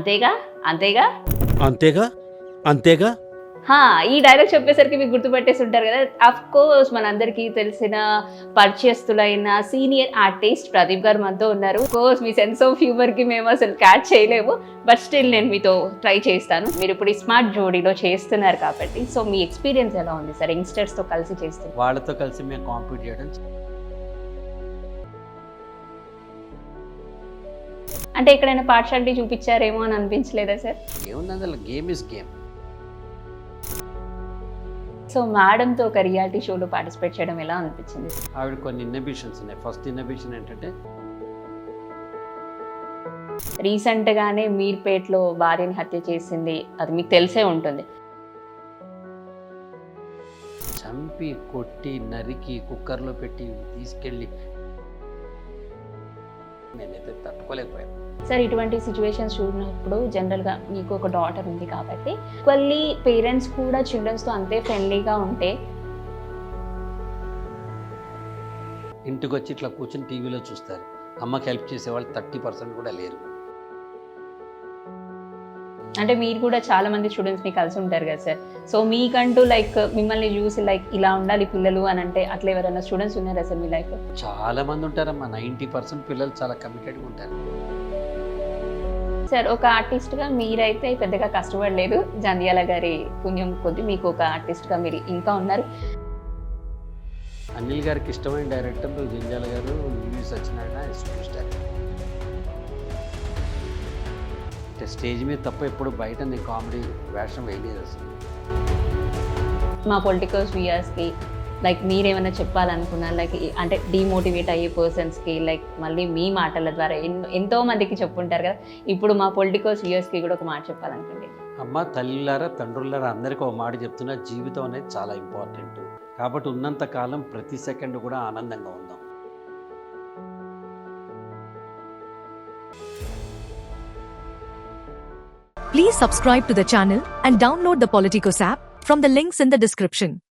అంతేగా అంతేగా అంతేగా అంతేగా హా, ఈ డైలాగ్ చెప్పేసరికి మీకు గుర్తుపట్టేసి ఉంటారు కదా. అఫ్ కోర్స్ మనందరికీ తెలిసిన పరిచయస్తులైన సీనియర్ ఆర్టిస్ట్ ప్రదీప్ గారు మనతో ఉన్నారు. Course me sense of humour కి మేము అసలు క్యాచ్ చేయలేము, బట్ స్టిల్ నేను మీతో ట్రై చేస్తాను. మీరు ఇప్పుడు ఈ స్మార్ట్ జోడీలో చేస్తున్నారు కాబట్టి, సో మీ ఎక్స్పీరియన్స్ ఎలా ఉంది సార్ యంగ్స్టర్స్ తో కలిసి చేస్తున్నారు? వాళ్ళతో కలిసి మేము కాంపీట్ చేయడం అంటే ఎక్కడైనా పార్షాలిటీ చూపించారేమో అని అనిపించలేదా సార్? ఏముంది, అందులో గేమ్ ఇస్ గేమ్. సో మేడంతో ఒక రియాలిటీ షోలో పార్టిసిపేట్ చేయడం ఎలా అనిపించింది? ఆవిడ కొన్ని ఇన్నబిషన్స్ ఉన్నాయి. ఫస్ట్ ఇన్నబిషన్ ఏంటంటే రీసెంట్ గానే మీర్పేట్లో భార్యని హత్య చేసింది, అది మీకు తెలిసే ఉంటుంది. చంపి కొట్టి నరికి కుక్కర్లో పెట్టి తీసుకెళ్ళి నేనైతే తట్టుకోలేకపోయాను. సార్ ఇటువంటి సిచ్యువేషన్స్ చూసినప్పుడు జనరల్గా మీకు ఒక డాటర్ ఉంది కాబట్టి ఈక్వల్లీ పేరెంట్స్ కూడా చిల్డ్రన్స్తో అంతే ఫ్రెండ్లీగా ఉంటే, ఇంటికి వచ్చి ఇట్లా కూర్చొని టీవీలో చూస్తారు. అమ్మకి హెల్ప్ చేసేవాళ్ళు 30% కూడా లేరు. అంటే మీరు కూడా చాలా మంది స్టూడెంట్స్ని కలిసి ఉంటారు కదా సార్. సో మీకంటూ లైక్ మిమ్మల్ని చూసి లైక్ ఇలా ఉండాలి పిల్లలు అని అంటే అట్లా ఎవరైనా స్టూడెంట్స్ ఉన్నారా సార్ మీ లైఫ్లో? చాలా మంది ఉంటారమ్మా. 90% పిల్లలు చాలా కమిటెడ్గా ఉంటారు. సార్ ఒక ఆర్టిస్ట్గా మీరైతే పెద్దగా కష్టపడలేదు, జంధ్యాల గారి పుణ్యం కొద్ది మీకు ఒక ఆర్టిస్ట్గా మీరు ఇంకా ఉన్నారు. అనిల్ గారికి ఇష్టమైన డైరెక్టర్ జంధ్యాల గారు, యూవి సత్యనారాయణ సూపర్ స్టార్. అంటే స్టేజ్ మీద తప్ప ఎప్పుడు బయట నేను కామెడీ వేషం వేయలేదు అసలు. మా పొలిటికల్స్ వ్యూయర్స్కి లైక్ మీరేమైనా చెప్పాలనుకున్నారు, లైక్ అంటే డిమోటివేట్ అయ్యే పర్సన్స్కి లైక్ మళ్ళీ మీ మాటల ద్వారా ఎంతో మందికి చెప్పుంటారు కదా, ఇప్పుడు మా పొలిటికల్స్ వ్యూయర్స్కి కూడా ఒక మాట చెప్పాలనుకోండి. అమ్మ, తల్లిలారా తల్లులారా అందరికీ ఒక మాట చెప్తున్నా, జీవితం అనేది చాలా ఇంపార్టెంట్. కాబట్టి ఉన్నంత కాలం ప్రతి సెకండ్ కూడా ఆనందంగా ఉందాం. Please subscribe to the channel and download the Politicos app from the links in the description.